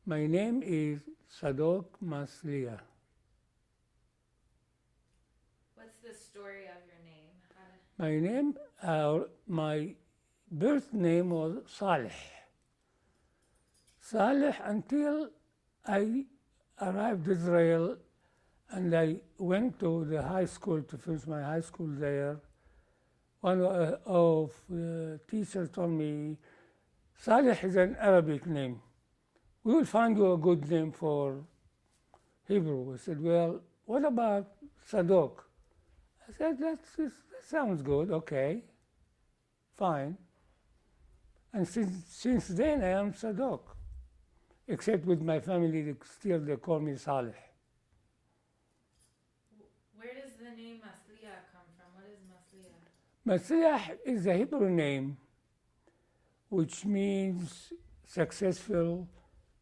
My name is Sadok Masliyah. What's the story of your name? My birth name was Saleh. Saleh until I arrived in Israel and I went to the high school to finish my high school there. One of the teachers told me, Saleh is an Arabic name. We will find you a good name for Hebrew. I said, well, what about Sadok? I said, that sounds good, okay, fine. And since then I am Sadok, except with my family, still they call me Saleh. Where does the name Masliyah come from? What is Masliyah? Masliyah is a Hebrew name which means successful,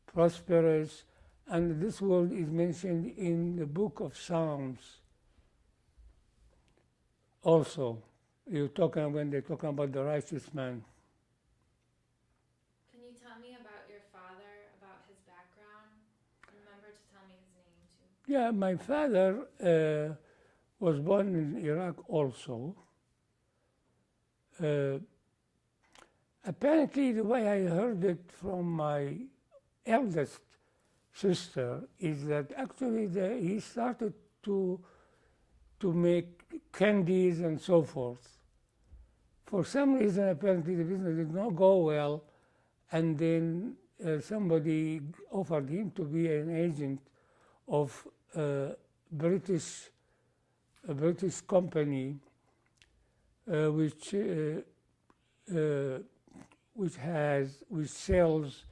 prosperous, and this word is mentioned in the book of Psalms also. When they're talking about the righteous man. Can you tell me about your father, about his background? Remember to tell me his name too. Yeah, my father was born in Iraq also. Apparently, the way I heard it from my eldest sister is that actually he started to make candies and so forth. For some reason, apparently, the business did not go well, and then somebody offered him to be an agent of a British company which sells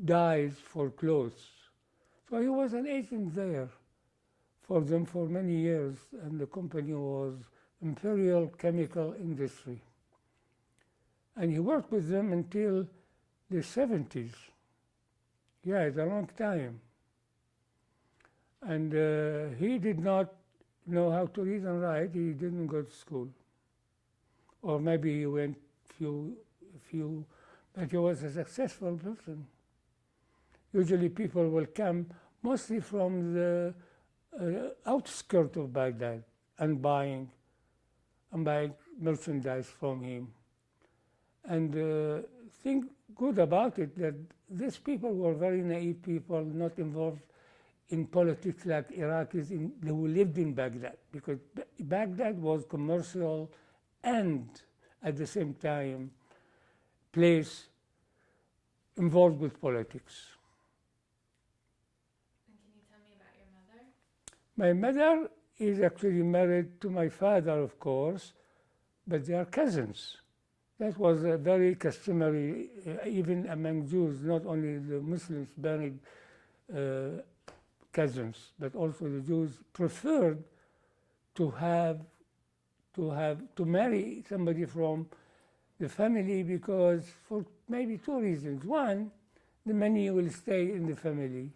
dyes for clothes. So he was an agent there for them for many years, and the company was Imperial Chemical Industry. And he worked with them until the 70s. Yeah, it's a long time. And he did not know how to read and write. He didn't go to school. Or maybe he went few, but he was a successful person. Usually people will come mostly from the outskirts of Baghdad and buying merchandise from him. And think good about it that these people were very naive people, not involved in politics like Iraqis who lived in Baghdad, because Baghdad was commercial and at the same time place involved with politics. And can you tell me about your mother? My mother is actually married to my father, of course, but they are cousins. That was very customary, even among Jews. Not only the Muslims married cousins, but also the Jews preferred to marry somebody from the family, because for maybe two reasons. One, the money will stay in the family.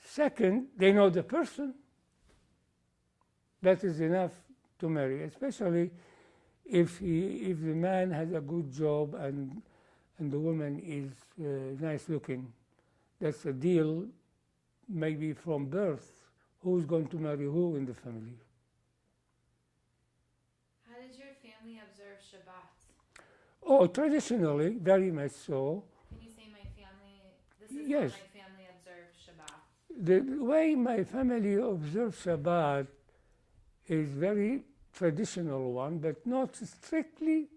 Second, they know the person. That is enough to marry, especially if the man has a good job and the woman is nice looking. That's a deal, maybe from birth, who's going to marry who in the family. How did your family observe Shabbat? Oh, traditionally, very much so. Can you say my family, this is Yes. how my family observes Shabbat? The way my family observes Shabbat is very traditional one, but not strictly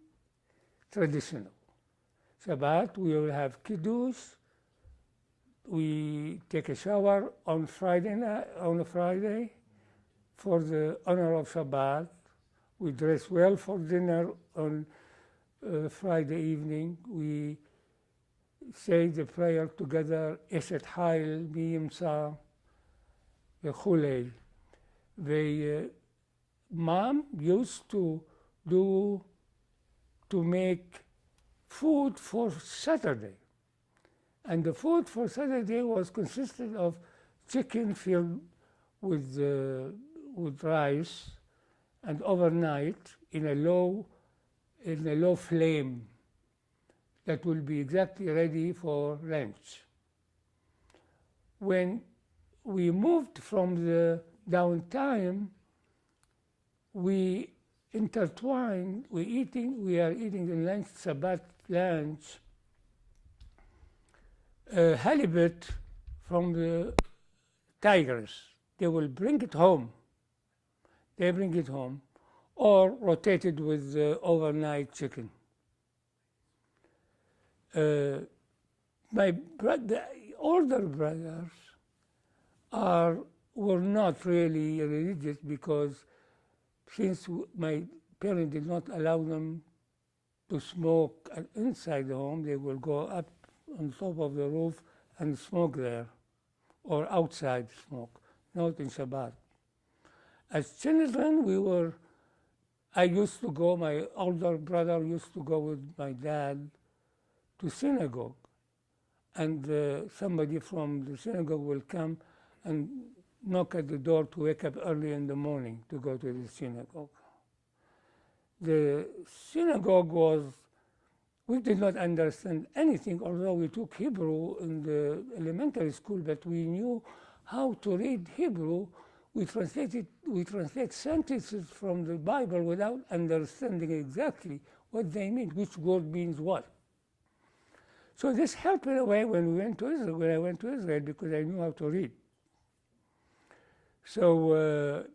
traditional. Shabbat, we will have kiddush. We take a shower on a Friday for the honor of Shabbat. We dress well for dinner on Friday evening. We say the prayer together, Eshet Hail, Miyimsa, Chulei. Mom used to make food for Saturday. And the food for Saturday was consisted of chicken filled with rice, and overnight in a low flame that will be exactly ready for lunch. when we moved from the downtime, we intertwined, we are eating the lunch, Shabbat lunch, halibut from the tigers. They will bring it home. They bring it home, or rotated with overnight chicken. The older brothers were not really religious, because since my parents did not allow them to smoke inside the home, they will go up on top of the roof and smoke there, or outside smoke, not in Shabbat. As children, I used to go, my older brother used to go with my dad to synagogue, and somebody from the synagogue will come and knock at the door to wake up early in the morning to go to the synagogue. The synagogue we did not understand anything, although we took Hebrew in the elementary school, but we knew how to read Hebrew. We translate sentences from the Bible without understanding exactly what they mean, which word means what. So this helped in a way when I went to Israel, because I knew how to read. So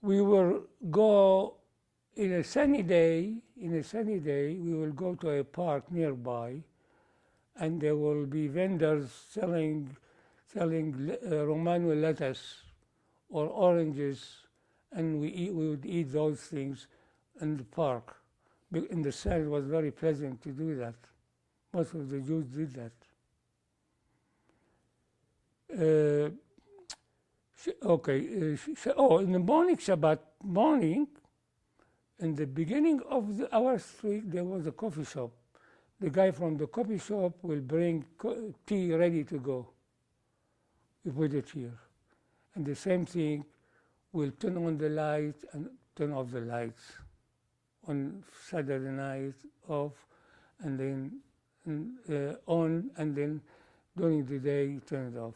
we will go in a sunny day, we will go to a park nearby, and there will be vendors selling Romano lettuce or oranges, and we would eat those things in the park. In the sun, it was very pleasant to do that. Most of the Jews did that. In the morning, Shabbat morning, in the beginning of our street, there was a coffee shop. The guy from the coffee shop will bring tea ready to go. We put it here. And the same thing, we'll turn on the lights and turn off the lights. On Saturday night, off, and then on, and then during the day, you turn it off.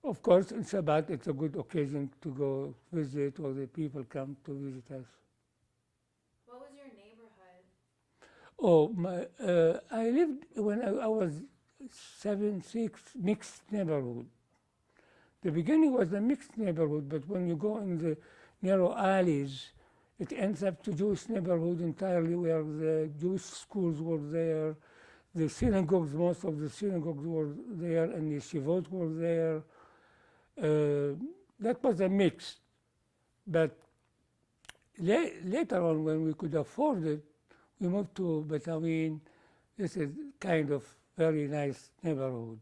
Of course, in Shabbat, it's a good occasion to go visit, or the people come to visit us. What was your neighborhood? I lived, when I was 7-6, mixed neighborhood. The beginning was a mixed neighborhood, but when you go in the narrow alleys, it ends up to Jewish neighborhood entirely, where the Jewish schools were there, the synagogues, most of the synagogues were there, and the yeshivot were there. That was a mix. But later on, when we could afford it, we moved to Batawin. This is kind of very nice neighborhood.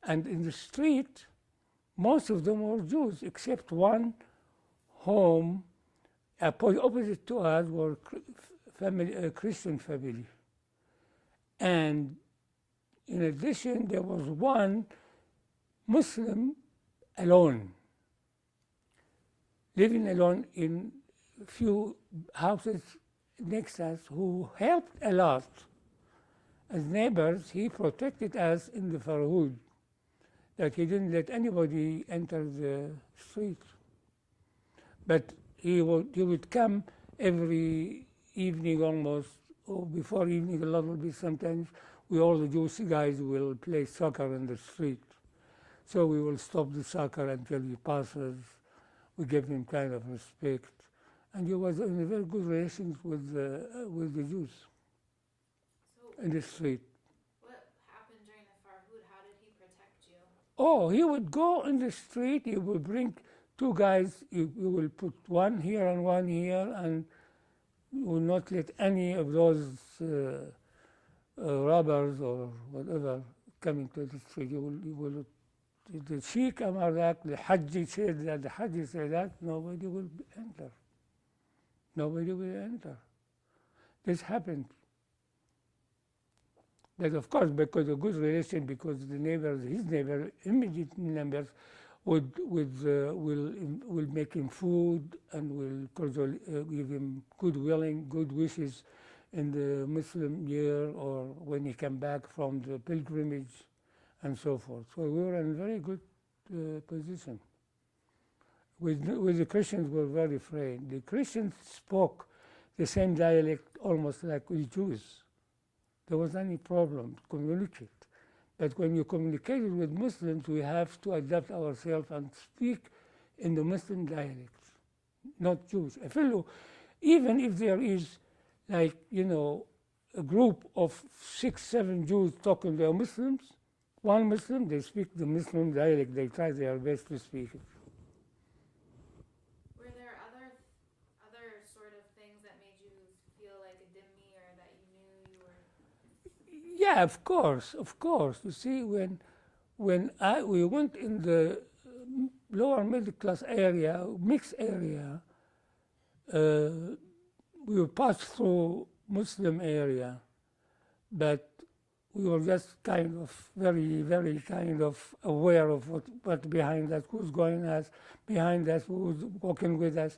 And in the street, most of them were Jews, except one home opposite to us were a Christian family. And in addition, there was one Muslim alone, living alone in a few houses next to us, who helped a lot. As neighbors, he protected us in the Farhud, that he didn't let anybody enter the street. But he would come every evening almost, or before evening a little bit sometimes. All the Jewish guys will play soccer in the street. So we will stop the soccer until he passes. We give him kind of respect. And he was in a very good relations with the Jews in the street. What happened during the Farhud? How did he protect you? He would go in the street, he would bring two guys, you will put one here and one here, and you will not let any of those robbers or whatever coming to the street. You will the Sheikh Amarak, the Hajji said that, nobody will enter. Nobody will enter. This happened. But of course, because of good relation, because the neighbors, his neighbor, immediate neighbors, will make him food and will give him good wishes in the Muslim year, or when he come back from the pilgrimage and so forth. So we were in a very good position. With the Christians, we were very afraid. The Christians spoke the same dialect almost like we Jews. There was any problem to communicate. But when you communicated with Muslims, we have to adapt ourselves and speak in the Muslim dialects, not Jewish. I feel even if there is, like, a group of 6, 7 Jews talking, they are Muslims, one Muslim, they speak the Muslim dialect. They try their best to speak it. Were there other sort of things that made you feel like a dhimmi, or that you knew you were? Yeah, of course. You see, when we went in the lower middle class area, mixed area, we passed through Muslim area, but we were just kind of very, very kind of aware of what behind us, who's going us, behind us, who's walking with us.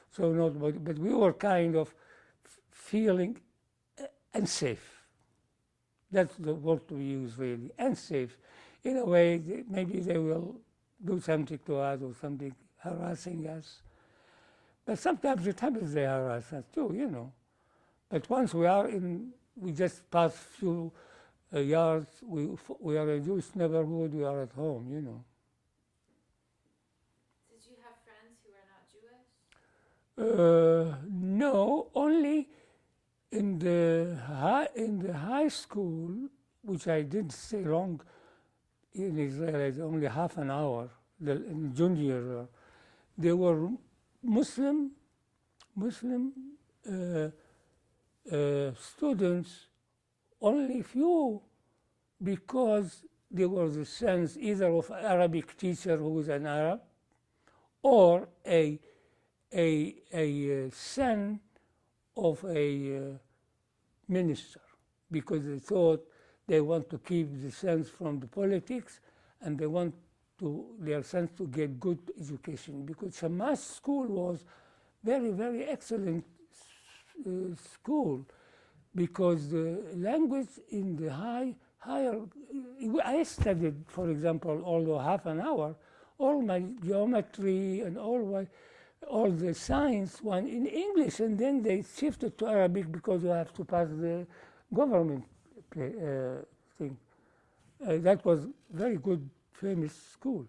So but we were kind of feeling unsafe. That's the word we use, really, unsafe. In a way, maybe they will do something to us or something harassing us. But sometimes it happens they harass us too, But once we just pass few yards, we are in a Jewish neighborhood, we are at home, Did you have friends who are not Jewish? No, only in the high school, which I didn't stay long in Israel, it's only half an hour, in junior year, there were Muslim students, only few, because there was a sense either of an Arabic teacher who was an Arab, or a son of a minister, because they thought they want to keep the sons from the politics, and they want their sons to get good education, because Shamash school was very, very excellent school, because the language in the higher, I studied, for example, although half an hour, all my geometry and all the science one in English, and then they shifted to Arabic because you have to pass the government thing. That was very good, famous school.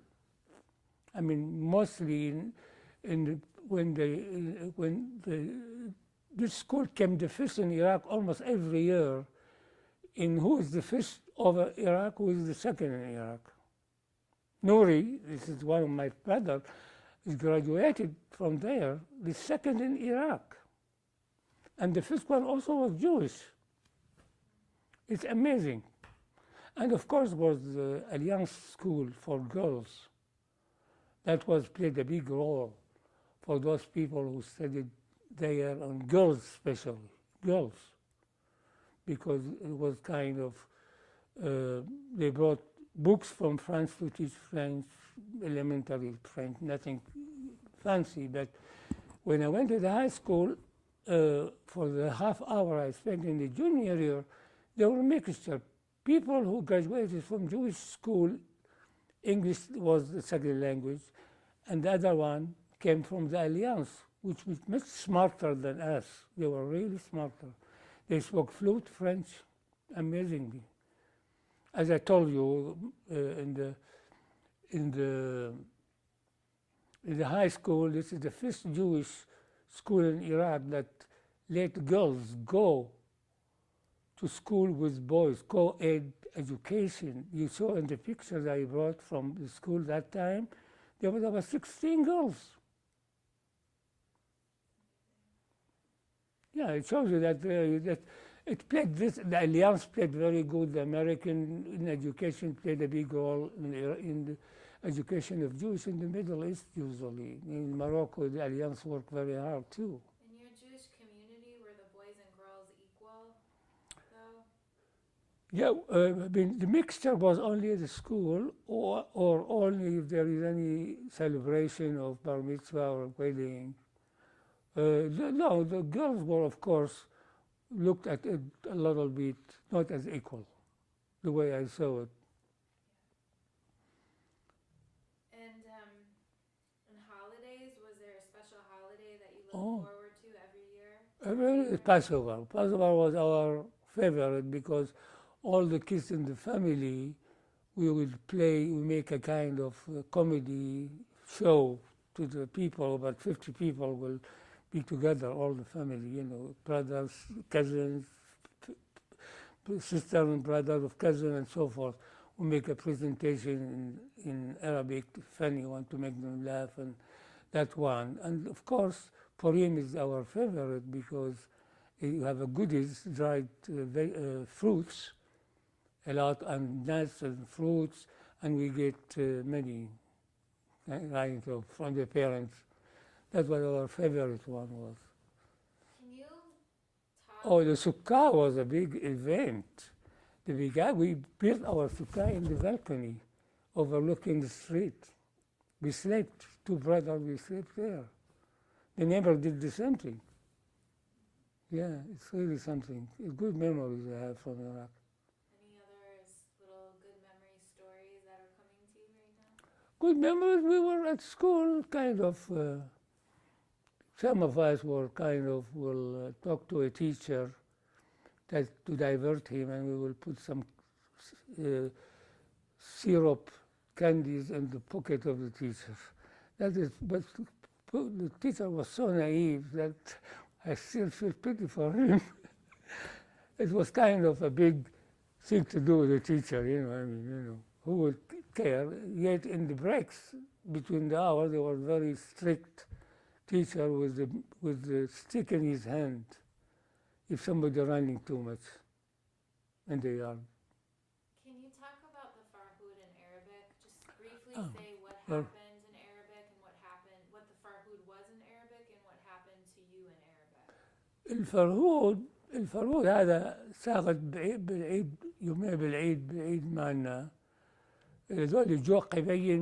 I mean, mostly when this school came the first in Iraq almost every year. In who is the first over Iraq, who is the second in Iraq? Nouri, this is one of my brothers, is graduated from there, the second in Iraq. And the first one also was Jewish. It's amazing. And of course was the Alliance School for girls. That played a big role for those people who studied there, and girls especially, girls. Because it was kind of, they brought books from France to teach French, elementary French, nothing fancy. But when I went to the high school, for the half hour I spent in the junior year, there were a mixture. People who graduated from Jewish school, English was the second language, and the other one came from the Alliance, which was much smarter than us. They were really smarter. They spoke fluent French amazingly. As I told you, in the high school, this is the first Jewish school in Iraq that let girls go to school with boys, co-ed education. You saw in the pictures I brought from the school that time, there was about 16 girls. Yeah, it shows you that it played the Alliance played very good. The American in education played a big role in the education of Jews in the Middle East usually. In Morocco, the Alliance worked very hard too. In your Jewish community, were the boys and girls equal, though? Yeah, I mean, the mixture was only at the school, or only if there is any celebration of bar mitzvah or wedding. No, the girls were, of course, looked at it a little bit, not as equal, the way I saw it. Passover. Passover was our favorite because all the kids in the family, we make a kind of comedy show to the people. About 50 people will be together, all the family, brothers, cousins, sister and brother of cousin and so forth. We make a presentation in Arabic, funny one to make them laugh, and that one. And of course, Purim is our favorite because you have a goodies, dried fruits, a lot, and nuts and fruits, and we get many from the parents. That's what our favorite one was. Can you talk? Oh, the sukkah was a big event. We built our sukkah in the balcony, overlooking the street. We slept, two brothers, we slept there. The neighbor did the same thing. Yeah, it's really something. Good memories I have from Iraq. Any other little good memory stories that are coming to you right now? Good memories, we were at school, kind of, some of us will talk to a teacher to divert him, and we will put some syrup candies in the pocket of the teacher. But the teacher was so naive that I still feel pity for him. It was kind of a big thing to do with the teacher, who would care? Yet in the breaks between the hours, they were very strict teacher with the stick in his hand if somebody running too much in the yard. Can you talk about the Farhud in Arabic? Just briefly say what happened in Arabic and what the Farhud was in Arabic and what happened to you in Arabic. الفرهود هذا ساقط بالعيد يومين بالعيد معنا. هذول جو قبيل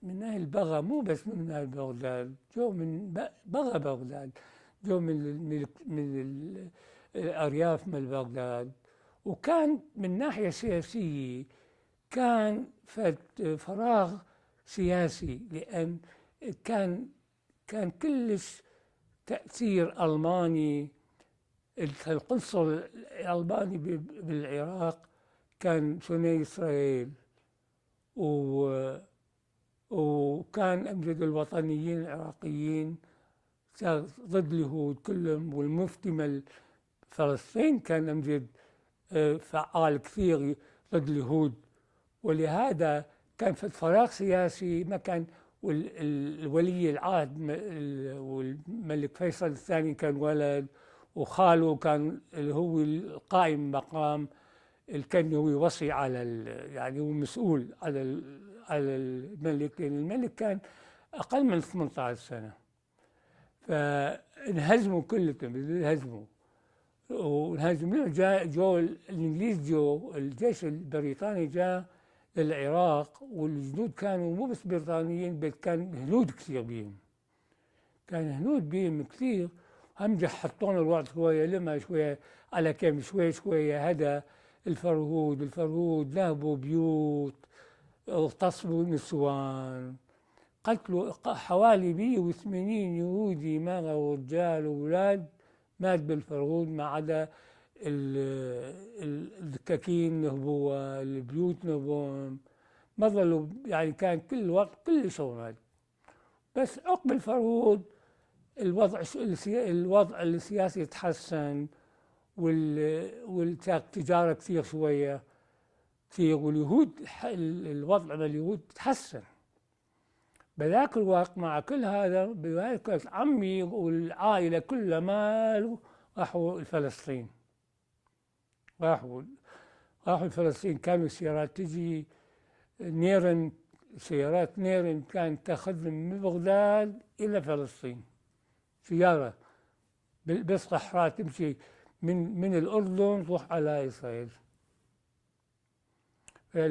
من أهل بغا، مو بس من أهل بغداد، جو من بغا بغداد، جو من الأرياف من بغداد. وكان من ناحية سياسية كان فراغ سياسي، لأن كان كلش تأثير ألماني. القنصل الألماني بالعراق كان ثنائي إسرائيل، وكان أمجد الوطنيين العراقيين ضد اليهود كلهم، والمفتي مال فلسطين كان أمجد فعال كثير ضد اليهود. ولهذا كان في فراغ سياسي، ما كان. والولي العهد والملك فيصل الثاني كان ولد، وخاله كان اللي هو القائم مقام كان هو وصي يعني هو مسؤول على الملك، لأن الملك كان أقل من 18 سنة. فانهزموا كلهم، وانهزموا. جو الإنجليز، الجيش البريطاني جاء للعراق، والجنود كانوا مو بس بريطانيين، بل كان هنود كثير بيهم، كثير. هم حطون الوقت شوية، لما شوية على كم شوية هدى الفرهود نهبوا بيوت، اغتصبوا نسوان، قتلوا حوالي 180 يهودي، مغوا رجال وأولاد، مات بالفرهود، ما عدا الدكاكين نهبوها، البيوت نهبوهم، ما ظلوا. يعني كان كل وقت كل شغل. بس عقب الفرهود الوضع السياسي تحسن، والتجارة كثير شوية كثير، واليهود الوضع باليهود تحسن. بذاك الوقت مع كل هذا بذاك عمي والعائلة كلها مالوا راحوا فلسطين. راحوا فلسطين. كانوا سيارات تجي سيارات نيرن كانت تاخذهم من بغداد إلى فلسطين، سيارة بس صحراء تمشي من الأردن تروح على إسرائيل.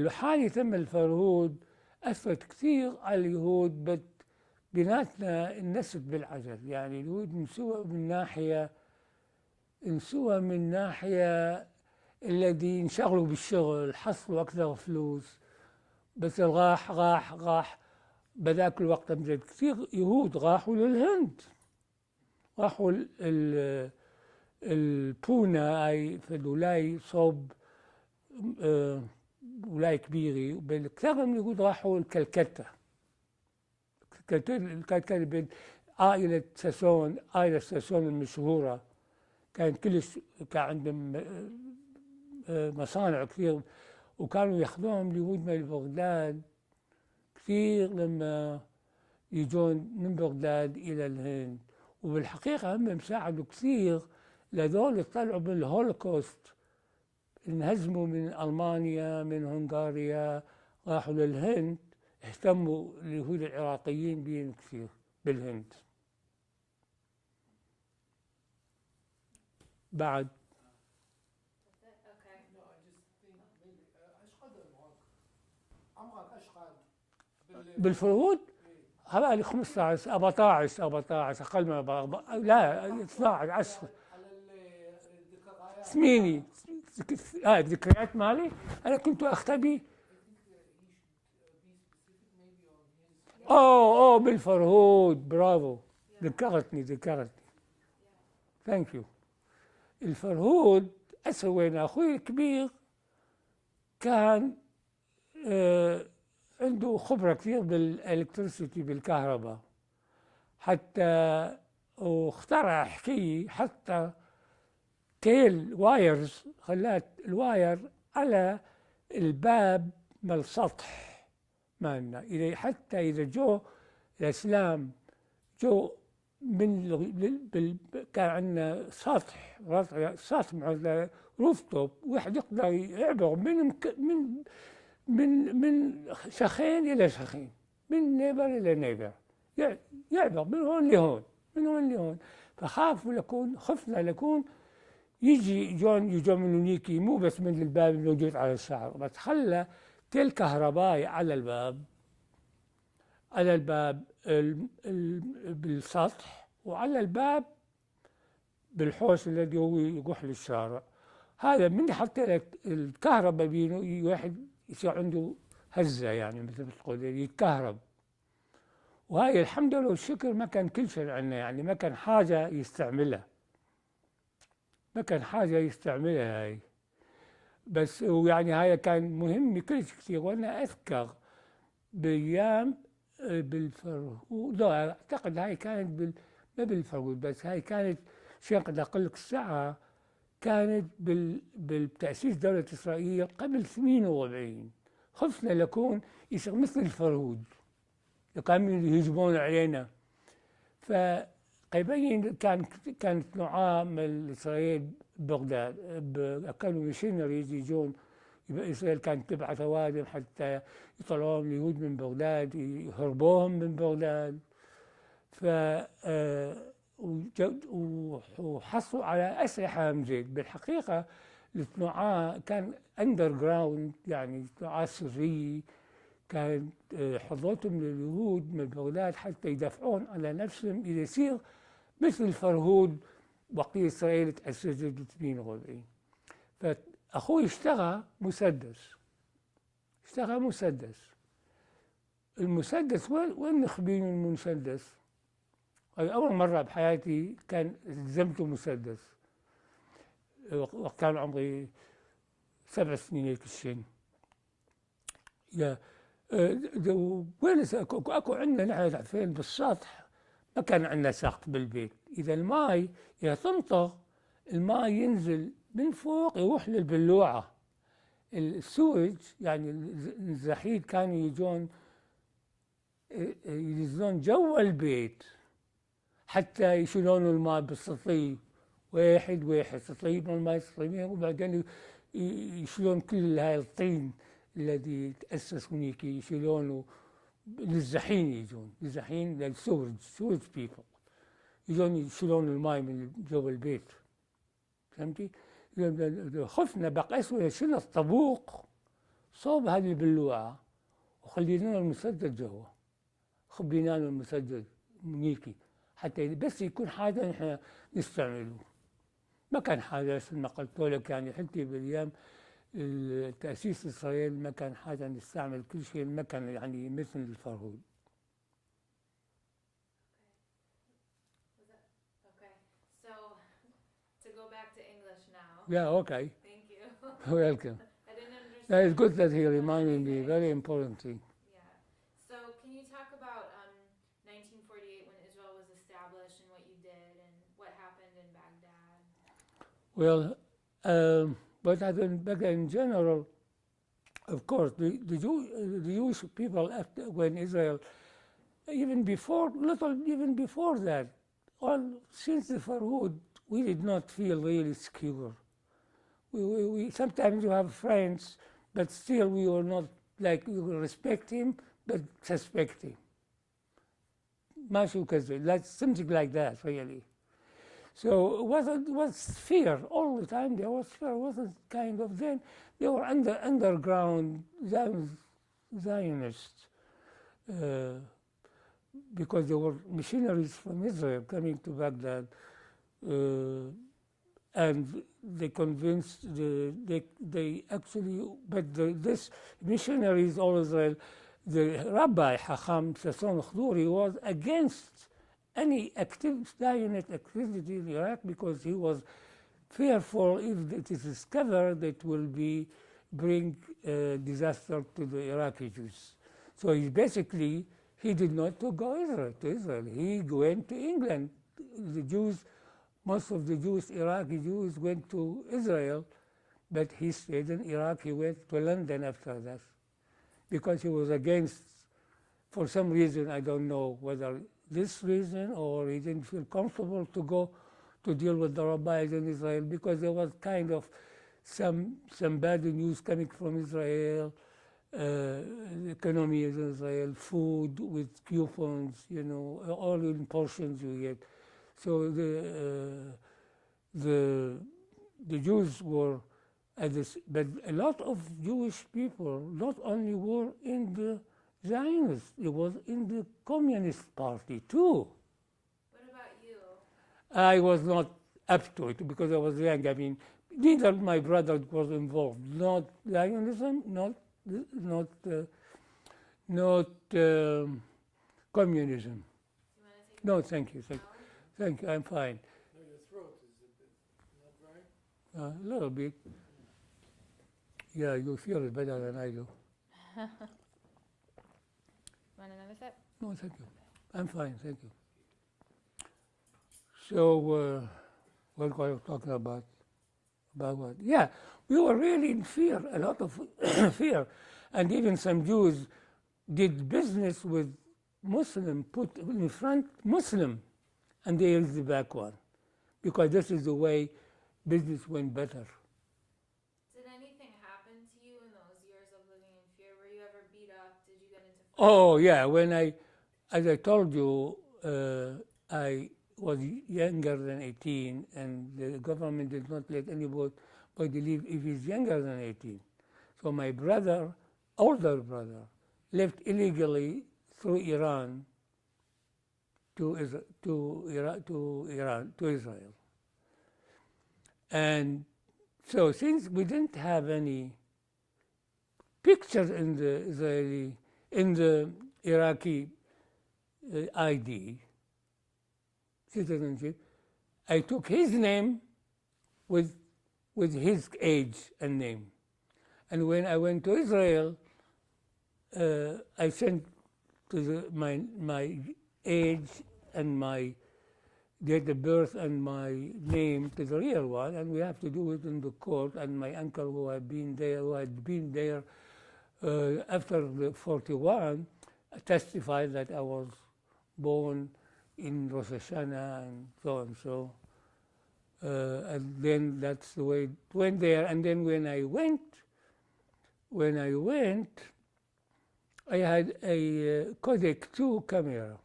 حالة تم الفرهود أثرت كثير على اليهود، بيناتنا النسب بالعجل. يعني اليهود انسوى من ناحية الذي انشغلوا بالشغل، حصلوا أكثر فلوس، بس راح بذاك الوقت أمجد كثير يهود راحوا للهند، راحوا البونا أي في الولاية صوب ولاية كبيرة، بالكثير من اليهود راحوا الكلكتة. كلكتة بين عائلة ساسون المشهورة، كان كان عندهم مصانع كثير، وكانوا ياخذوهم اليهود من بغداد كثير لما يجون من بغداد إلى الهند. وبالحقيقة هم ساعدوا كثير لذول طلعوا بالهولوكوست، انهزموا من ألمانيا من هنغاريا راحوا للهند، اهتموا اليهود العراقيين بهم كثير بالهند. بعد بالفروض حوالي 15 14 اقل من لا 12 10 ثمانية. الذكريات مالي انا كنت اختبي. اوه بالفرهود، برافو، ذكرتني. ثانك يو. الفرهود وين اخوي الكبير كان عنده خبرة كثير بالالكتريسيتي، بالكهرباء، حتى واخترع حكاية حتى تيل وايرز، خلات الواير على الباب من السطح مالنا، حتى إذا جو الإسلام جو من كان عندنا سطح مع روفتوب، واحد يقدر يعبر من شخين إلى شخين، من نيبر إلى نيبر، يعبر من هون لهون. خفنا لكون يجون من هنيك، مو بس من الباب الموجود على الشعر، بس خلى تل كهربائي على الباب بالسطح، وعلى الباب بالحوش الذي هو يروح للشارع. هذا من حط لك الكهرباء بينه، واحد يصير عنده هزة يعني مثل ما تقول يتكهرب. وهاي الحمد لله والشكر ما كان كل شيء عندنا، يعني ما كان حاجة يستعملها هاي، بس ويعني هاي كان مهم كلش كثير. وانا اذكر بايام بالفرهود، لا اعتقد هاي كانت ما بالفرهود، بس هاي كانت شيء قد اقول لك الساعة، كانت بالتأسيس دولة إسرائيل قبل 48. خفنا لكون يصير مثل الفرهود، كانوا يهجمون علينا. فقبيل كانت نوعاء من إسرائيل ببغداد، كانوا ميشنريز يجون إسرائيل، كانت تبعث أوادم حتى يطلعون اليهود من بغداد، يهربوهم من بغداد. وحصلوا على أسلحة مزيد. بالحقيقة النوعاء كان أندر جراوند، يعني نوعاء سرية، كانت حضرتهم لليهود من بغداد حتى يدافعون على نفسهم إذا يصير مثل الفرهود وقت إسرائيل تأسست ب 48. فأخوي اشترى مسدس. المسدس وين نخبين المسدس؟ أول مرة بحياتي كان التزمت مسدس، وقت كان عمري 7 سنين هيك الشيء. وين اكو عندنا نحن فين بالسطح، ما كان عندنا سقف بالبيت. اذا الماء تمطر، الماء ينزل من فوق يروح للبلوعه. السوج يعني الزحيد كانوا ينزلون جوا البيت حتى يشيلون الماء بالسطيب، واحد سطيب من الماء سطيبين، وبعدين يشيلون كل هاي الطين الذي تأسس هناك، يشيلونه للزحين، للزحين للسورج بيبل، يجون يشيلون الماء من جوا البيت. فهمتي؟ خفنا بقى اسمه شلنا الطبوق صوب هذه البلوعة وخلينا المسدس جوا، خبينا له المسدس هنيك حتى بس يكون حاجة نحن نستعمله. ما كان حاجة مثل ما قلت لك، يعني حتى بالأيام تأسيس إسرائيل ما كان حاجة نستعمل كل شيء، ما كان يعني مثل الفرهود. Okay, so to go back to English now. Yeah, okay. Thank you. Welcome. I didn't understand. Yeah, it's good that he reminded me, very important thing. Yeah. So can you talk about 1948 when Israel was established and what you did and what happened in Baghdad? Well, but back in general, of course, the Jewish people, when Israel, even before that, since the Farhud, we did not feel really secure. We sometimes you have friends, but still we were not like we will respect him, but suspect him. That's something like that, really. So it was fear all the time. There was fear. It wasn't kind of then. They were underground Zionists because there were missionaries from Israel coming to Baghdad, and they convinced they actually. But this missionaries all Israel, the Rabbi Hacham Sasson Khduri was against any Zionist activity in Iraq because he was fearful if it is discovered that will bring disaster to the Iraqi Jews. So he did not go to Israel. He went to England. The Jews, most of the Iraqi Jews went to Israel, but he stayed in Iraq. He went to London after that because he was against, for some reason, I don't know whether this reason or he didn't feel comfortable to go to deal with the rabbis in Israel because there was kind of some bad news coming from Israel, the economy of Israel, food with coupons, all in portions you get. So the Jews were at this, but a lot of Jewish people not only were in the Zionists, it was in the Communist Party too. What about you? I was not up to it because I was young. I mean, neither my brother was involved. Not Zionism, not communism. No, thank you. Thank you. I'm fine. No, your throat is a bit not dry. A little bit. Yeah, you feel it better than I do. Want another sip? No, thank you. I'm fine, thank you. So, what were you talking about? About what? Yeah, we were really in fear, a lot of fear. And even some Jews did business with Muslim, put in front Muslim, and they used the back one. Because this is the way business went better. Did anything happen to you in those years of living in fear? Were you ever beat up? Did you get into fights? Oh, yeah, as I told you, I was younger than 18, and the government did not let anybody leave if he's younger than 18. So my brother, older brother, left illegally through Iran to Israel. And so since we didn't have any pictures in the Iraqi ID, citizenship, I took his name with his age and name. And when I went to Israel, I sent to my age and my date of birth and my name to the real one, and we have to do it in the court. And my uncle, who had been there after the 41, testified that I was born in Rosh Hashanah and so on. So, and then that's the way it went there. And then when I went, I had a Kodak 2 camera,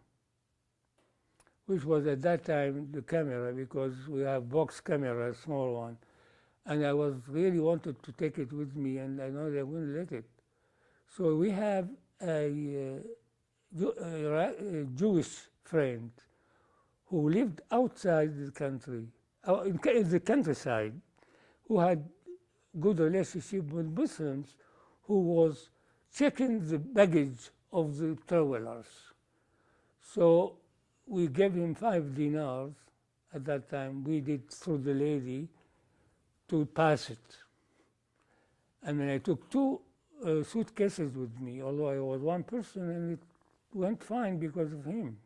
which was at that time the camera, because we have box camera, a small one. And I was really wanted to take it with me, and I know they wouldn't let it. So we have a Jewish friend who lived outside the country, in the countryside, who had good relationship with Muslims, who was checking the baggage of the travelers. So we gave him 5 dinars, at that time, we did through the lady to pass it. And then I took two suitcases with me, although I was one person, and it went fine because of him.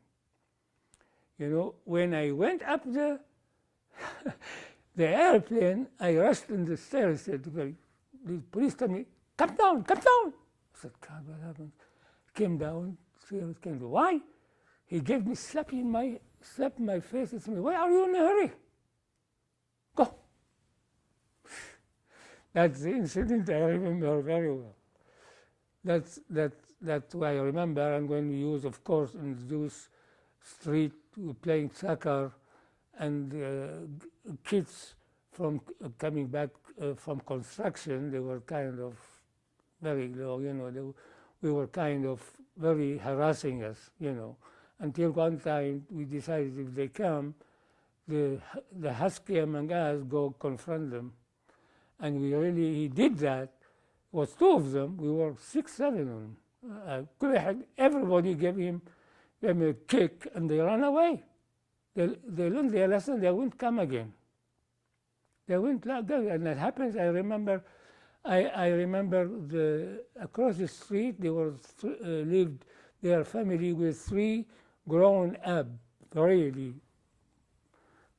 You know, when I went up the airplane, I rushed in the stairs, said, the police told me, come down, come down. I said, God, what happened? Came down, stairs came down. Why? He gave me slap in my face and said, why are you in a hurry? Go. That's the incident I remember very well. That's why I remember. And when we use, of course, in the Jewish street, we playing soccer, and kids from coming back from construction, they were kind of very low, you know. We were kind of very harassing us, you know. Until one time we decided if they come, the husky among us go confront them. And he did that. It was two of them. We were 6, 7 of them. Everybody gave him a kick, and they ran away. They learned their lesson. They wouldn't come again. They wouldn't go. And that happens. I remember across the street there lived their family with 3 grown-up, really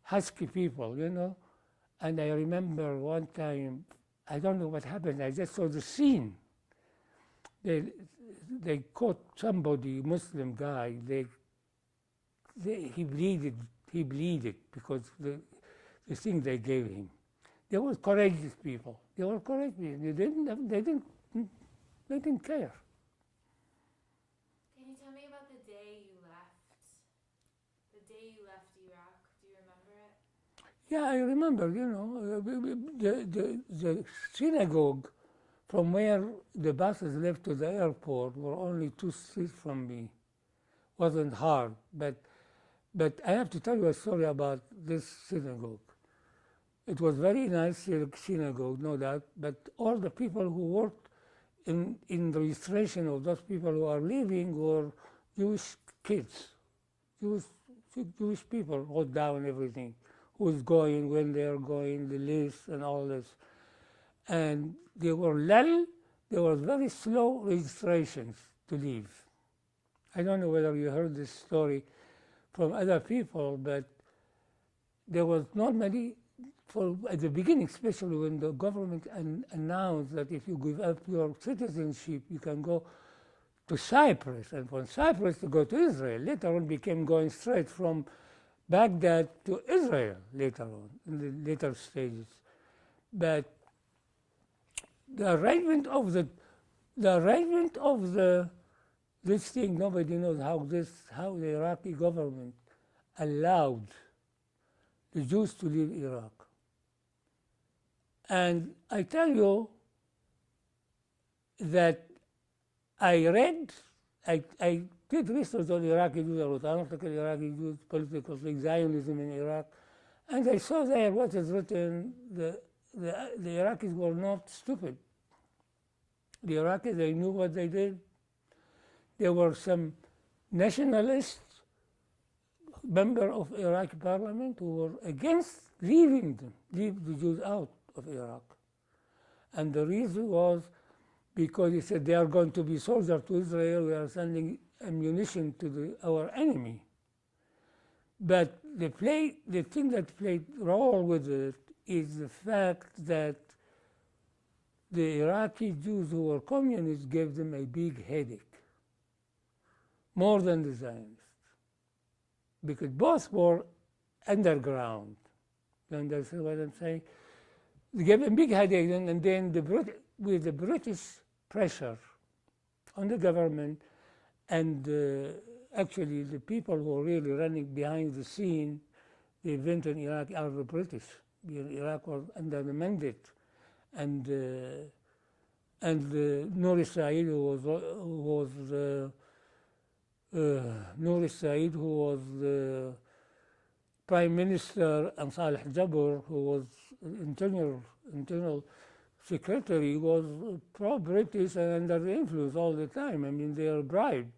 husky people, you know. And I remember one time, I don't know what happened, I just saw the scene. They caught somebody, Muslim guy, he bleeded because the thing they gave him. They were courageous people. They were courageous. They didn't care. Can you tell me about the day you left? The day you left Iraq, do you remember it? Yeah, I remember, you know, the synagogue from where the buses left to the airport were only 2 streets from me. Wasn't hard, but I have to tell you a story about this synagogue. It was very nice synagogue, no doubt, but all the people who worked in the registration of those people who are leaving were Jewish kids, Jewish people wrote down everything, who's going, when they are going, the list and all this. And there was very slow registrations to leave. I don't know whether you heard this story from other people, but there was not many, at the beginning, especially when the government announced that if you give up your citizenship, you can go to Cyprus, and from Cyprus to go to Israel. Later on became going straight from Baghdad to Israel later on, in the later stages. But the arrangement of this thing, nobody knows how the Iraqi government allowed the Jews to leave Iraq. And I tell you that I did research on Iraqi Jews, analytical Iraqi Jews, political things, Zionism in Iraq, and I saw there what is written. The Iraqis were not stupid. The Iraqis, they knew what they did. There were some nationalists, members of Iraqi parliament, who were against leave the Jews out of Iraq. And the reason was because he said they are going to be soldiers to Israel, we are sending ammunition to our enemy. But the thing that played role with it is the fact that the Iraqi Jews who were communists gave them a big headache, more than the Zionists, because both were underground. You understand what I'm saying? They gave them a big headache, and then with the British pressure on the government, and actually the people who were really running behind the scene, the event in Iraq are the British. Iraq was under the mandate, and Nouri Said, who was the Prime Minister, and Salech Jabr, who was internal secretary, was pro-British and under the influence all the time. I mean, they are bribed.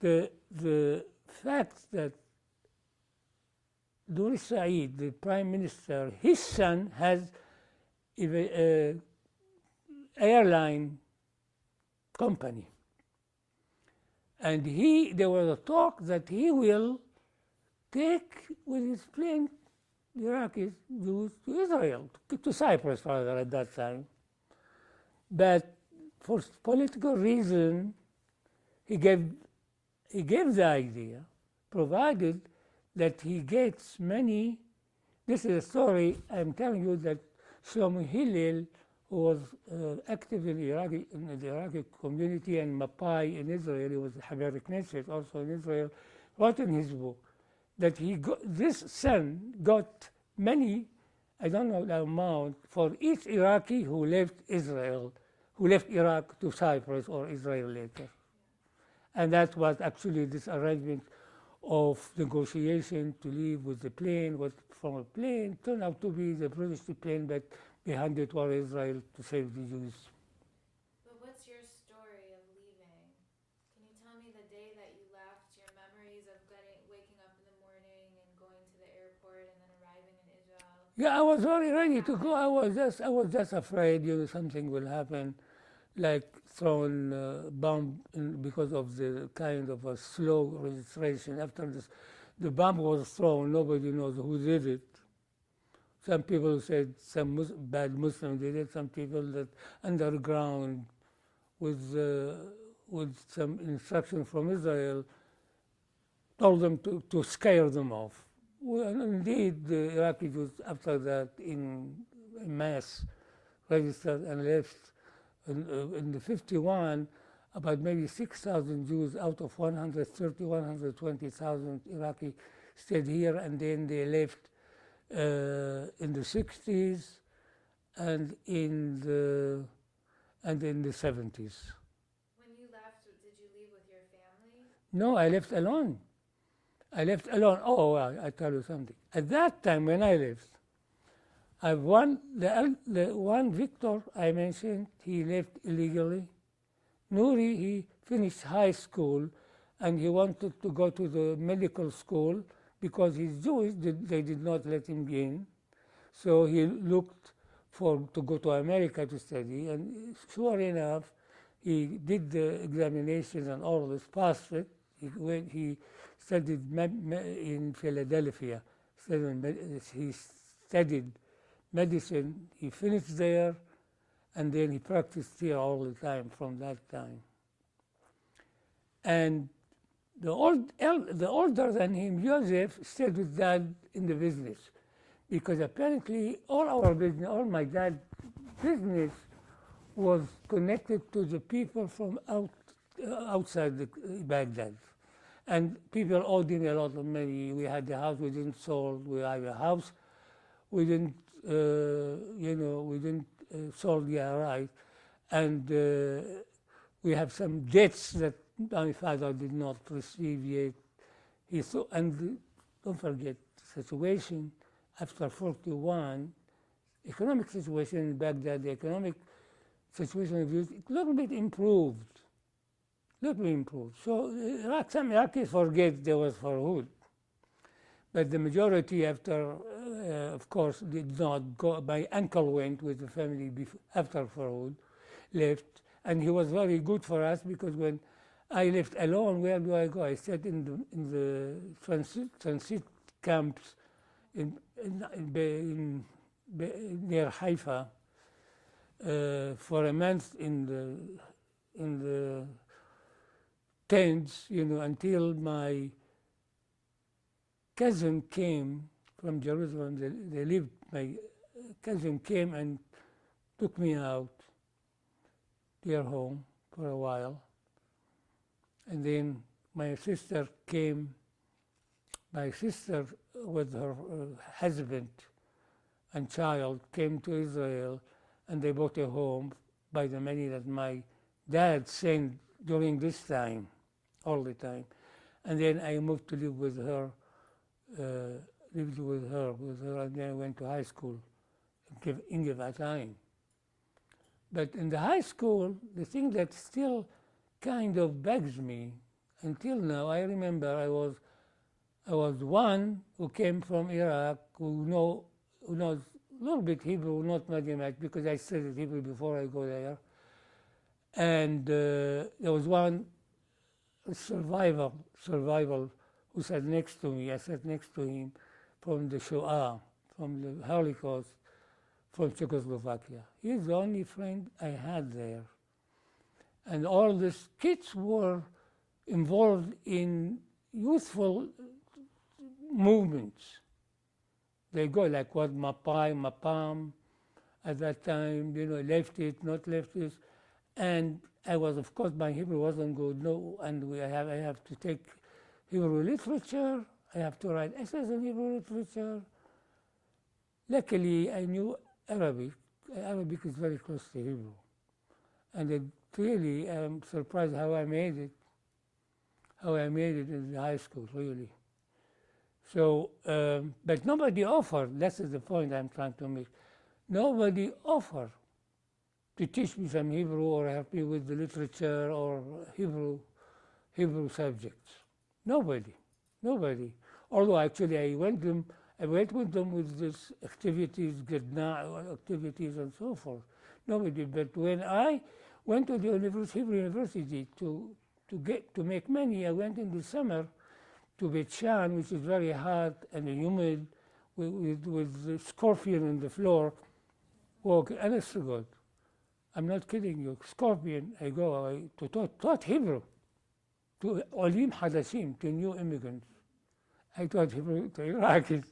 The fact that Louis Said, the prime minister, his son has a airline company. And there was a talk that he will take with his plane Iraqi Jews to Israel, to Cyprus rather at that time. But for political reason, he gave the idea, provided that he gets many. This is a story I'm telling you that Shlomo Hillel, who was active in the Iraqi community, and Mapai in Israel, he was Haber Knesset also in Israel, wrote in his book that this son got many, I don't know the amount, for each Iraqi who left Israel, who left Iraq to Cyprus or Israel later. And that was actually this arrangement of negotiation to leave with the plane, was from a plane, turned out to be the British plane, but behind it was Israel to save the Jews. But what's your story of leaving? Can you tell me the day that you left, your memories of waking up in the morning and going to the airport and then arriving in Israel? Yeah, I was very ready to go. I was just afraid, something will happen, like thrown bomb because of the kind of a slow registration. After the bomb was thrown, nobody knows who did it. Some people said some bad Muslims did it. Some people that underground with some instruction from Israel told them to scare them off. Well, indeed, the Iraqi Jews after that in mass registered and left. In the 51, about maybe 6,000 Jews out of 130, 120,000 Iraqi stayed here, and then they left in the 60s and in the 70s. When you left, did you leave with your family? No, I left alone. Oh, I tell you something. At that time when I left, the one Victor I mentioned, he left illegally. Nuri, he finished high school and he wanted to go to the medical school because he's Jewish, they did not let him in. So he looked to go to America to study, and sure enough, he did the examinations and all of this, passed it. He studied in Philadelphia. He studied medicine. He finished there, and then he practiced here all the time from that time. And the older than him, Joseph, stayed with Dad in the business, because apparently all my dad's business was connected to the people from outside Baghdad. And people owed him a lot of money. We had the house we didn't sold. We had a house we didn't, sold, yeah, right. And we have some debts that my father did not receive yet. And don't forget, the situation after 41, economic situation in Baghdad, the economic situation of youth, a little bit improved. So some Iraqis forget there was Farhud. But the majority after, of course, did not go. My uncle went with the family after Farhud, left, and he was very good for us, because when I left alone, where do I go? I stayed in the transit camps near Haifa for a month in the tents, until my cousin came from Jerusalem. They lived. My cousin came and took me out to their home for a while. And then my sister came. My sister with her husband and child came to Israel, and they bought a home by the money that my dad sent during this time, all the time. And then I moved to live with her, and then I went to high school in Givatayim. But in the high school, the thing that still kind of bugs me until now, I remember I was I was one who came from Iraq who knows a little bit Hebrew, not very much, because I studied Hebrew before I go there. And there was one survival who sat next to me. I sat next to him from the Shoah, from the Holocaust, from Czechoslovakia. He's the only friend I had there. And all these kids were involved in youthful movements. They go like what Mapai, Mapam, at that time, leftist, not leftist. And I was, of course, my Hebrew wasn't good. No, and I have to take Hebrew literature. I have to write essays on Hebrew literature. Luckily, I knew Arabic. Arabic is very close to Hebrew. And it really, I'm surprised how I made it in the high school, really. So, but nobody offered, this is the point I'm trying to make, nobody offered to teach me some Hebrew or help me with the literature or Hebrew subjects. Nobody. Although actually I went with them with these activities, activities and so forth. Nobody. But when I went to the Hebrew University to make money, I went in the summer to Beit Shan, which is very hot and humid, with the scorpion on the floor, walking. Honest to God, I'm not kidding you. Scorpion, I taught Hebrew to Olim Hadashim, to new immigrants. I taught Hebrew to Iraqis.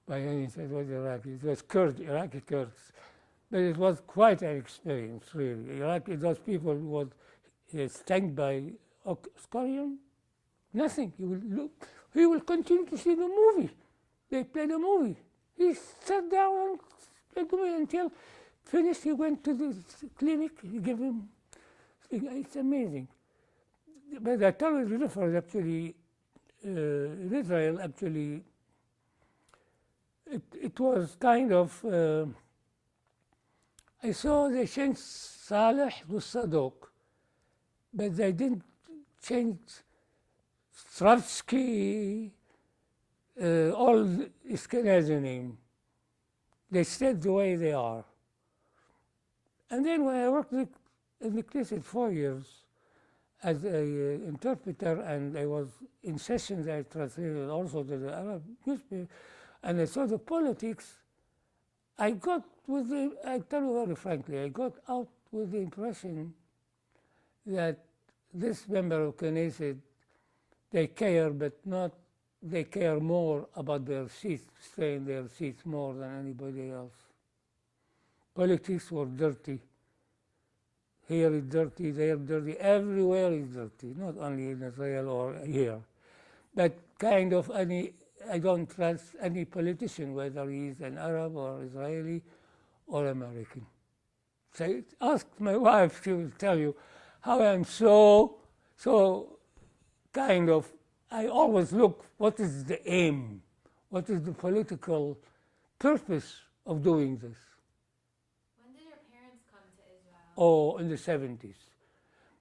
By any means, it was Iraqis. It was Iraqi Kurds. But it was quite an experience, really. Those people were stung by scorpion. Nothing. He will continue to see the movie. They play the movie. He sat down and played the movie until finished. He went to the clinic. He gave him. It's amazing. But the Torah River actually, in Israel, actually, it was kind of. I saw they changed Salech to Sadok, but they didn't change Stratsky, all Ashkenazi name. They stayed the way they are. And then when I worked in the Knesset 4 years as an interpreter, and I was in sessions, I translated also to the Arab newspaper, and I saw the politics, I tell you very frankly, I got out with the impression that this member of Knesset, they care, but they care more about their seats, stay in their seats more than anybody else. Politics were dirty. Here is dirty, there dirty, everywhere is dirty, not only in Israel or here. But kind of I don't trust any politician, whether he is an Arab or Israeli or American. So ask my wife, she will tell you how I'm so kind of, I always look, what is the aim? What is the political purpose of doing this? When did your parents come to Israel? Oh, in the 70s.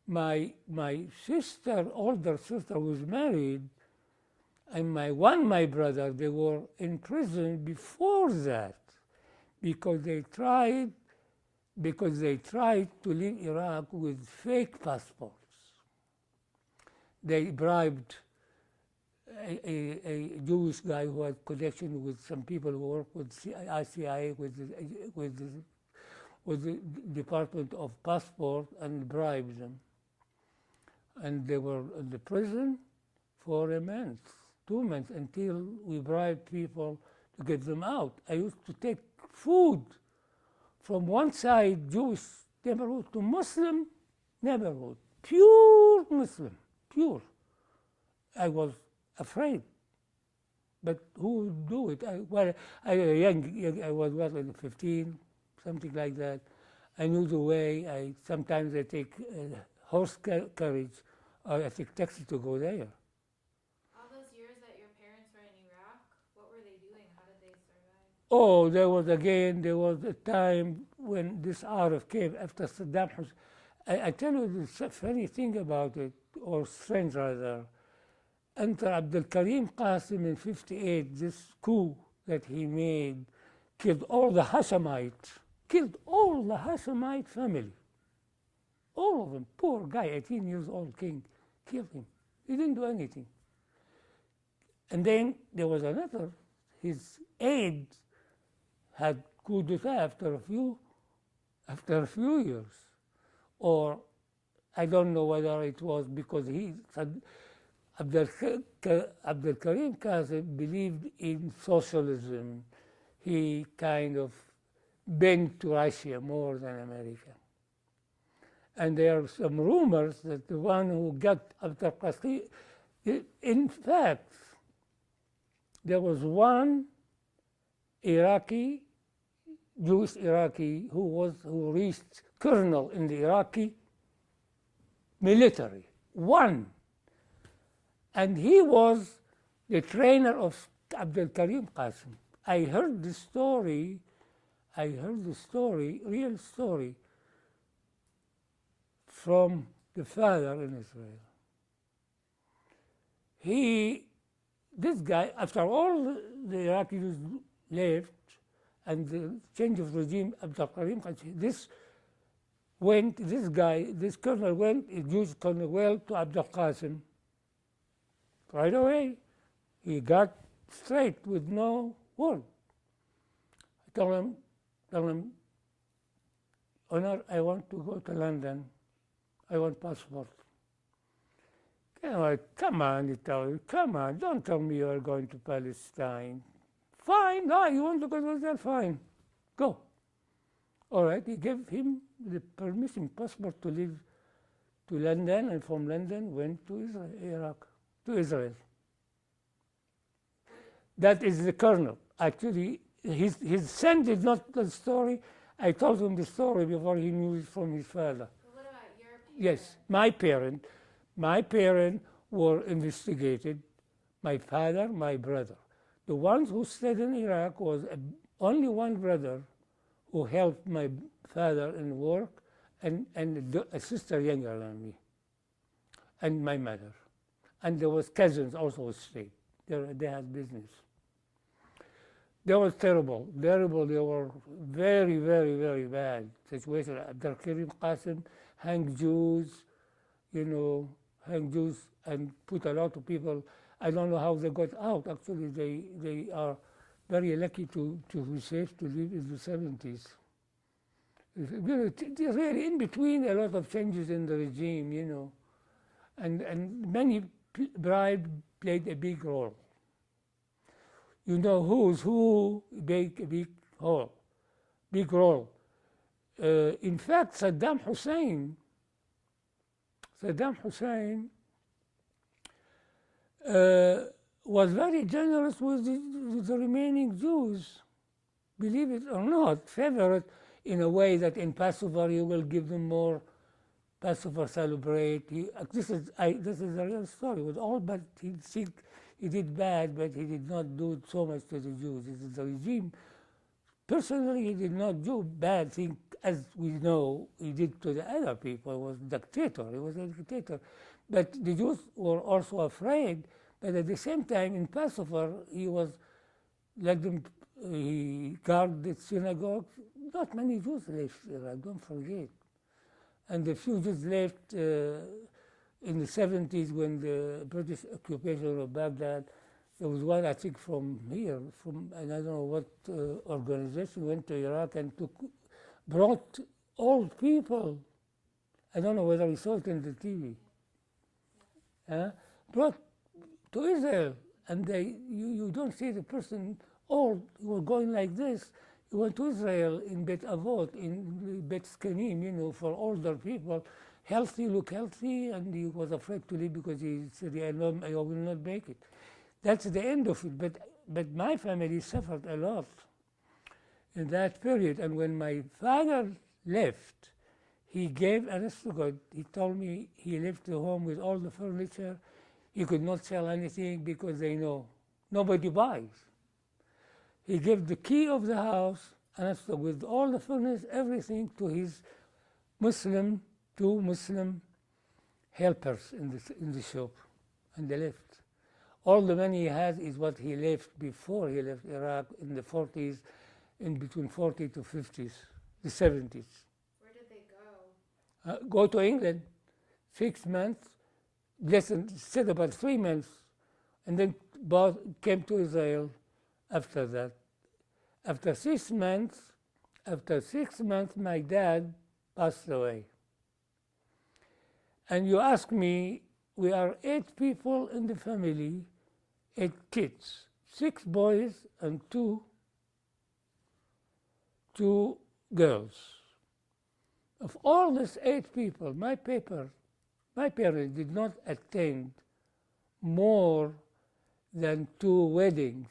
My sister, older sister, was married, and my brother, they were in prison before that because they tried to leave Iraq with fake passports. They bribed a Jewish guy who had connection with some people who work with ICI, with the Department of Passport, and bribed them. And they were in the prison for a month, 2 months, until we bribed people to get them out. I used to take food from one side, Jewish neighborhood, to Muslim neighborhood, pure Muslim, pure. I was afraid, but who would do it? I was in 15, something like that. I knew the way. Sometimes I take horse carriage, or I take taxi to go there. All those years that your parents were in Iraq, what were they doing? How did they survive? Oh, there was a time when this Arab came after Saddam Hussein. I tell you the funny thing about it, or strange rather. under Abdul Karim Qasim in 58, this coup that he made killed all the Hashemites, killed all the Hashemite family. All of them. Poor guy, 18 years old king, killed him. He didn't do anything. And then there was another, his aide had coup d'etat after a few years. Or I don't know whether it was because Abdul Karim Qasim believed in socialism. He kind of bent to Russia more than America. And there are some rumors that the one who got Abdul Qasim, in fact, there was one Iraqi, Jewish Iraqi, who reached colonel in the Iraqi military. One. And he was the trainer of Abdul Karim Qasim. I heard the story, real story, from the father in Israel. This guy, after all the Iraqis left and the change of regime, Abdul Karim Qasim, this colonel went, a Jewish colonel, to Abdul Qasim. Right away, he got straight with no word. I told him, Honor, I want to go to London. I want passport. Come on, he told me, come on, don't tell me you are going to Palestine. Fine, no, you want to go to Israel? Fine, go. All right, he gave him the permission, passport to leave to London, and from London went to Israel. That is the colonel. Actually, his son did not tell the story. I told him the story before he knew it from his father. What about your parents? Yes, my parents were investigated, my father, my brother. The ones who stayed in Iraq was only one brother who helped my father in work, and a sister younger than me, and my mother. And there was cousins also who stayed. They had business. They were terrible. They were very, very, very bad situation. Abdul Karim Qasim hanged Jews, and put a lot of people. I don't know how they got out. Actually, they are very lucky to be safe to live in the 70s. Really, in between, a lot of changes in the regime, and many bribes played a big role. Who's who played a big role. In fact, Saddam Hussein was very generous with the remaining Jews, believe it or not, favorite in a way that in Passover you will give them more Passover celebrate. This is a real story. With all, but he did bad, but he did not do so much to the Jews. It is the regime. Personally, he did not do bad things, as we know he did to the other people. He was a dictator. But the Jews were also afraid. But at the same time, in Passover, he guarded the synagogue. Not many Jews left Iraq, don't forget. And the few Jews left in the 70s when the British occupation of Baghdad. There was one, I think, from here, and I don't know what organization went to Iraq and brought old people. I don't know whether we saw it in the TV. Brought to Israel, and you don't see the person old who was going like this. He went to Israel in Bet Avot, in Bet Skanim, for older people, look healthy, and he was afraid to leave because he said, I will not make it. That's the end of it. But my family suffered a lot in that period. And when my father left, he gave, honest to God, he told me he left the home with all the furniture. He could not sell anything because they know nobody buys. He gave the key of the house, honest to God, with all the furniture, everything, to his two Muslim helpers in the shop, and they left. All the money he has is what he left before he left Iraq in the 40s, in between 40 to 50s, the 70s. Where did they go? Go to England, 6 months, stayed about 3 months, and then came to Israel after that. After 6 months, my dad passed away. And you ask me, we are 8 people in the family, 8 kids, 6 boys and 2 girls. Of all these 8 people, my parents did not attend more than 2 weddings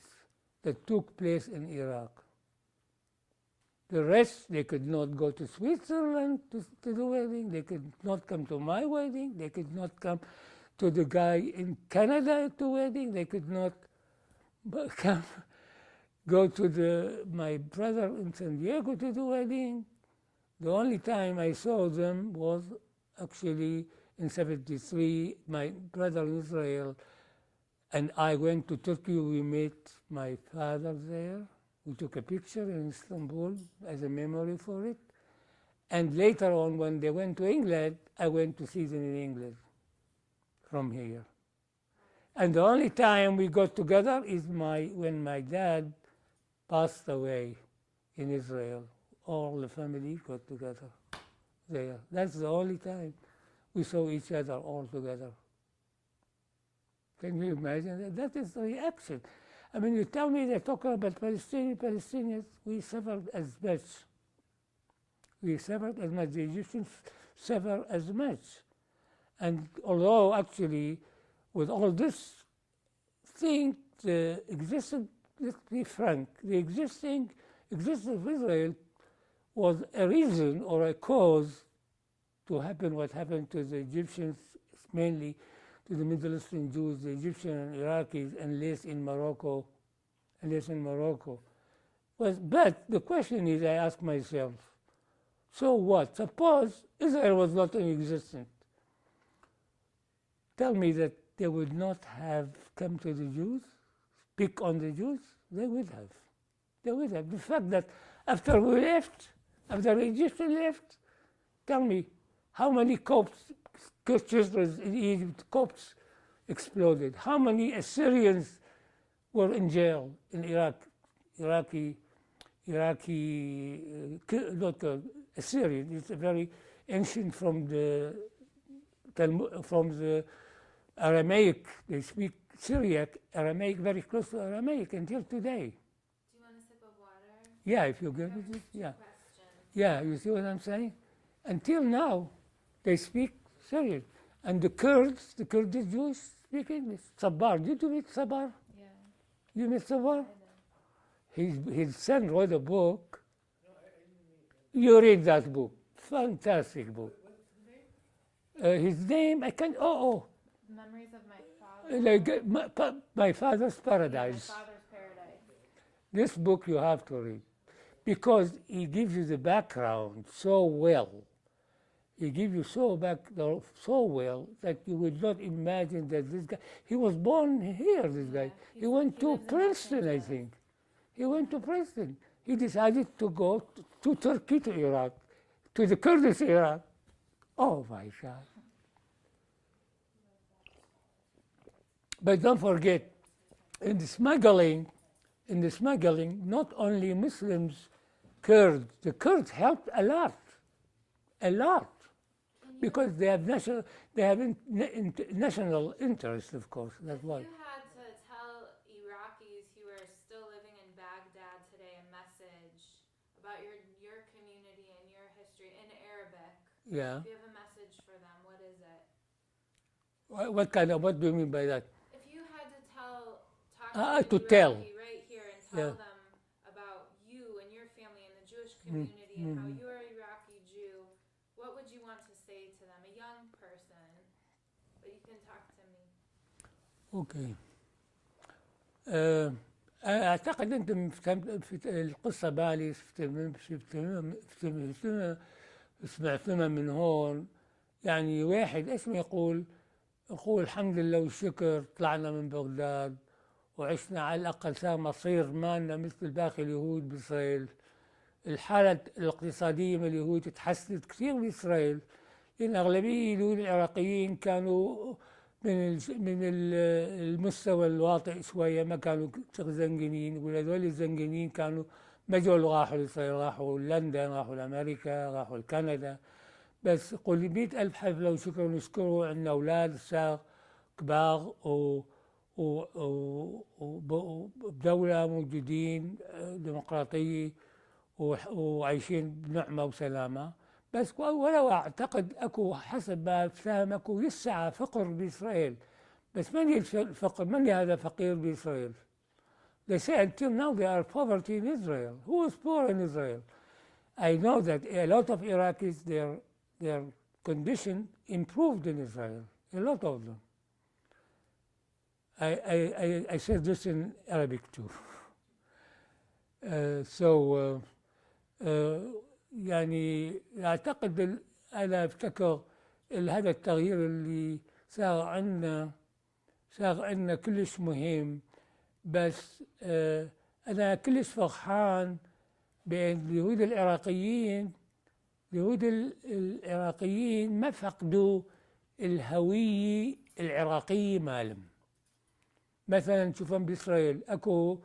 that took place in Iraq. The rest, they could not go to Switzerland to the wedding. They could not come to my wedding. They could not come to the guy in Canada to wedding. They could not go to my brother in San Diego to the wedding. The only time I saw them was actually in 73. My brother in Israel and I went to Turkey. We met my father there. We took a picture in Istanbul as a memory for it. And later on, when they went to England, I went to see them in England from here. And the only time we got together is when my dad passed away in Israel. All the family got together there. That's the only time we saw each other all together. Can you imagine that? That is the reaction. I mean, you tell me they're talking about Palestinians, we suffered as much. We suffered as much. The Egyptians suffered as much. And although actually, with all this thing, let's be frank, the existence of Israel was a reason or a cause to happen what happened to the Egyptians, mainly to the Middle Eastern Jews, the Egyptians and Iraqis, and less in Morocco. But the question is, I ask myself, so what? Suppose Israel was not in existence. Tell me that they would not have come to the Jews, pick on the Jews? They would have. They would have. The fact that after we left, after the Egyptians left, tell me, how many children in Egypt, Copts exploded? How many Assyrians were in jail in Iraq? Not Assyrian. It's a very ancient from the Aramaic. They speak Syriac, Aramaic, very close to Aramaic until today. Do you want a sip of water? Yeah, if you give me this. Yeah. Yeah, you see what I'm saying? Until now, they speak Syrian. And the Kurdish Jews speak English. Sabbar, did you meet Sabbar? Yeah. You met Sabbar? His son wrote a book. You read that book. Fantastic book. His name, I can't, Memories of My Father. My Father's Paradise. My Father's Paradise. This book you have to read because he gives you the background so well. He gives you so well that you would not imagine that this guy, he was born here, this guy. He went to Princeton, I think. He went to Princeton. He decided to go to Turkey, to Iraq, to the Kurdish Iraq. Oh my God. But don't forget, in the smuggling, not only Muslims, Kurds, the Kurds helped a lot. Because they have national interest, of course. That's why. If you had to tell Iraqis who are still living in Baghdad today a message about your community and your history in Arabic, Yeah. if you have a message for them, what is it? What do you mean by that? If you had to talk to to tell. Iraqi right here and tell them about you and your family and the Jewish community and how you're an Iraqi Jew, what would you want to say to them, a young person? But you can talk to me. اوكي. اعتقد انت في القصه بالي سمعتنا من هون. يعني واحد اسمه يقول نقول الحمد لله والشكر طلعنا من بغداد وعشنا على الأقل صار مصير مالنا مثل باقي اليهود بإسرائيل. الحالة الاقتصادية من اليهود تحسنت كثير بإسرائيل، لأن أغلبية اليهود العراقيين كانوا من المستوى الواطئ شوية، ما كانوا زنجانين، وهذول الزنجانين كانوا ما جو راحوا لإسرائيل، راحوا لندن، راحوا لأمريكا، راحوا لكندا. بس قل 100,000 حفلة لو شكرا نشكره، عندنا أولاد صار كبار وبدولة موجودين ديمقراطية وعايشين بنعمة وسلامة. بس ولو أعتقد أكو حسب ما فهم أكو لسه فقر بإسرائيل، بس من الفقر؟ من هذا فقير بإسرائيل؟ They say until now there are poverty in Israel. Who is poor in Israel? I know that a lot of Iraqis, their condition improved in Israel, a lot of them. I said this in Arabic too. يعني أعتقد أنا أفتكر هذا التغيير اللي صار عندنا كلش مهم. بس أنا كلش فرحان بأن اليهود العراقيين ما فقدوا الهوية العراقية مالهم. مثلا شوفهم بإسرائيل أكو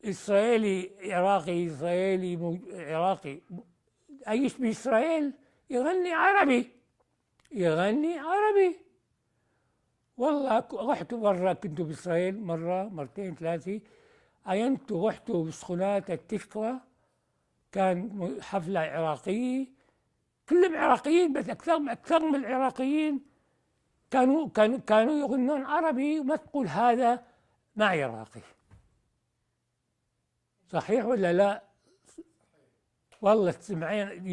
إسرائيلي عراقي عايش بإسرائيل يغني عربي. والله رحت مرة، كنت بإسرائيل مرة مرتين ثلاثة، عينت رحت بسخونات التذكرة، كان حفلة عراقية، كلهم عراقيين، بس أكثر من العراقيين كانوا يغنون عربي، وما تقول هذا ما عراقي. صحيح ولا لا؟ والله تسمعين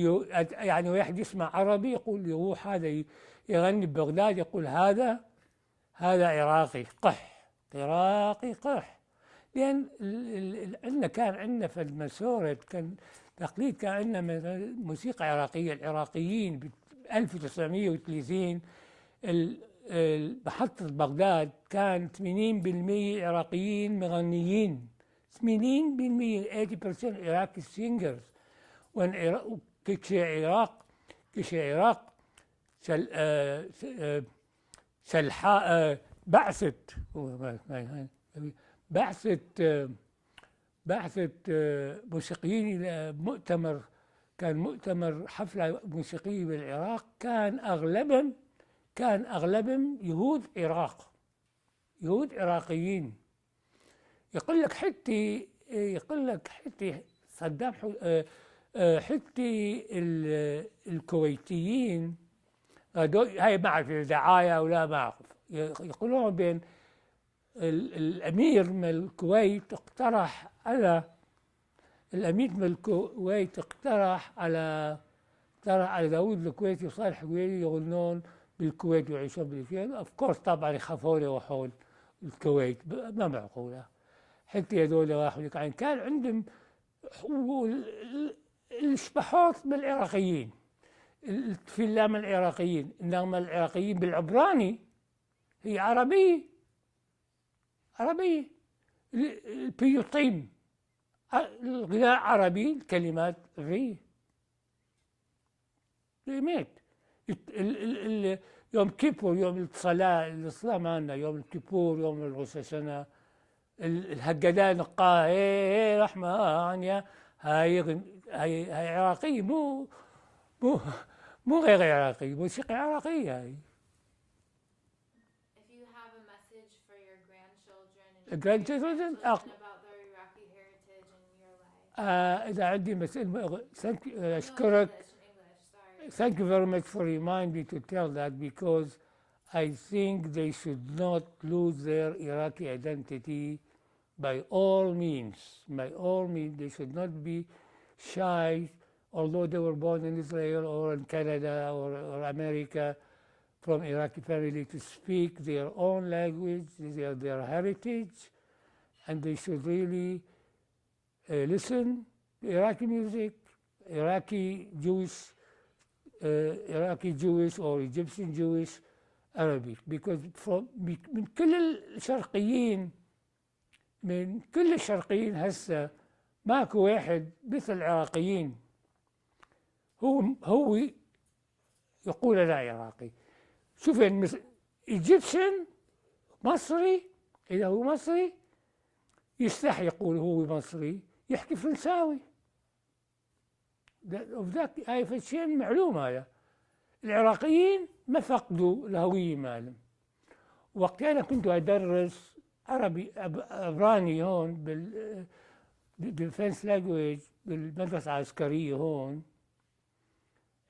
يعني واحد يسمع عربي يقول يروح هذا يغني ببغداد يقول هذا عراقي قح. لأن كان عندنا في المسورة، كان تقليد، كان عندنا موسيقى عراقية. العراقيين ب 1930 محطة بغداد كان 80% عراقيين مغنيين، 80%، 80% Iraqi singers. كشي عراق بعثت موسيقيين إلى مؤتمر، كان مؤتمر حفلة موسيقية بالعراق، كان أغلبهم يهود عراقيين. يقول لك حتى صدام حتى الكويتيين هاي ما أعرف دعاية ولا ما أعرف، يقولون بين الأمير من الكويت اقترح على داود الكويتي وصالح الكويتي يغنون بالكويت ويعيشون بالكويت. اوف كورس طبعا يخافون يروحون الكويت، ما معقولة. حتى هذول راحوا يعني كان عندهم الشبحوط من العراقيين، الفيلا من العراقيين، إنما العراقيين بالعبراني هي عربية. البيوطيم الغناء عربي، الكلمات غير مات. يوم كيبور، يوم الصلاة معنا، يوم الكيبور، يوم الغسل سنة، الهجدان نقاه رحمة عنيا، هاي عراقية، مو غير عراقي، موسيقى عراقية هاي. If you have a message for your grandchildren and about their Iraqi heritage in your life. إذا عندي مسألة، أشكرك. Thank you very much for reminding me to tell that, because I think they should not lose their Iraqi identity by all means. They should not be shy, although they were born in Israel or in Canada or America, from Iraqi family, to speak their own language, their heritage, and they should really listen to Iraqi music, Iraqi Jewish Iraqi Jewish or Egyptian Jewish Arabic, because من كل الشرقيين هسه ماكو واحد مثل العراقيين هو يقول لا عراقي. شوف Egyptian مصري، إذا هو مصري يستحي يقول هو مصري، يحكي فرنساوي. وذاك هاي فشي معلومة هذا. العراقيين ما فقدوا الهوية مالهم. وقتها أنا كنت أدرس عبراني هون بالديفنس لانجويج بالمدرسة العسكرية هون.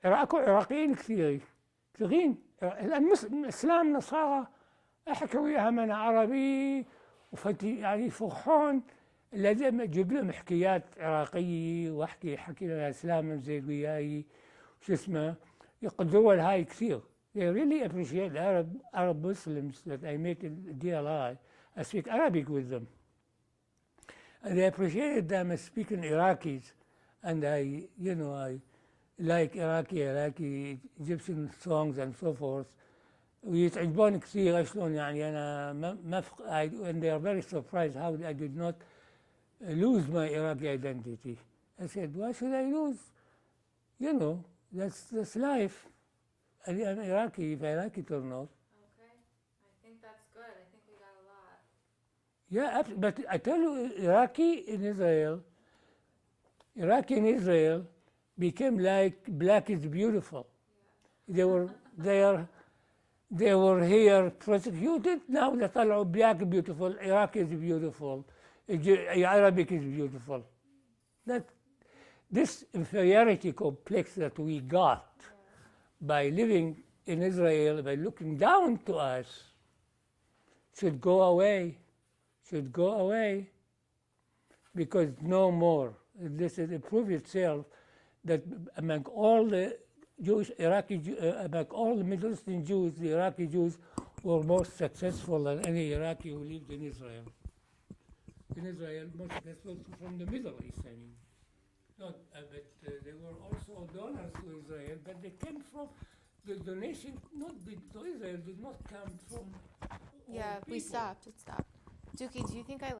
عراقيين كثيرين. الآن إسلام نصارى أحكي وياهم أنا عربي يعني فرحون. لازم أجيب لهم حكايات عراقية وأحكي لهم إسلام زي وياي شو اسمه، يقدروا هاي كثير. They really appreciate Arab Muslims that I met in DLI. I speak Arabic with them. And they appreciated them speaking Iraqis. And I like Iraqi Egyptian songs and so forth. ويتعجبون كثير شلون يعني أنا and they are very surprised how I did not lose my Iraqi identity. I said, why should I lose? That's life. I'm Iraqi, if I like it or not. Okay, I think that's good. I think we got a lot. Yeah, but I tell you, Iraqi in Israel became like black is beautiful. Yeah. They were here persecuted. Now they طلعوا black beautiful. Iraqi is beautiful. Arabic is beautiful. This inferiority complex that we got by living in Israel, by looking down to us, should go away. Because no more. This is to prove itself that among all the Jewish among all the Middle Eastern Jews, the Iraqi Jews were more successful than any Iraqi who lived in Israel. More successful from the Middle East, I mean. But they were also donors to Israel, but they came from the donation, to Israel did not come from. Yeah, we stopped. It stopped. Dookie, do you think I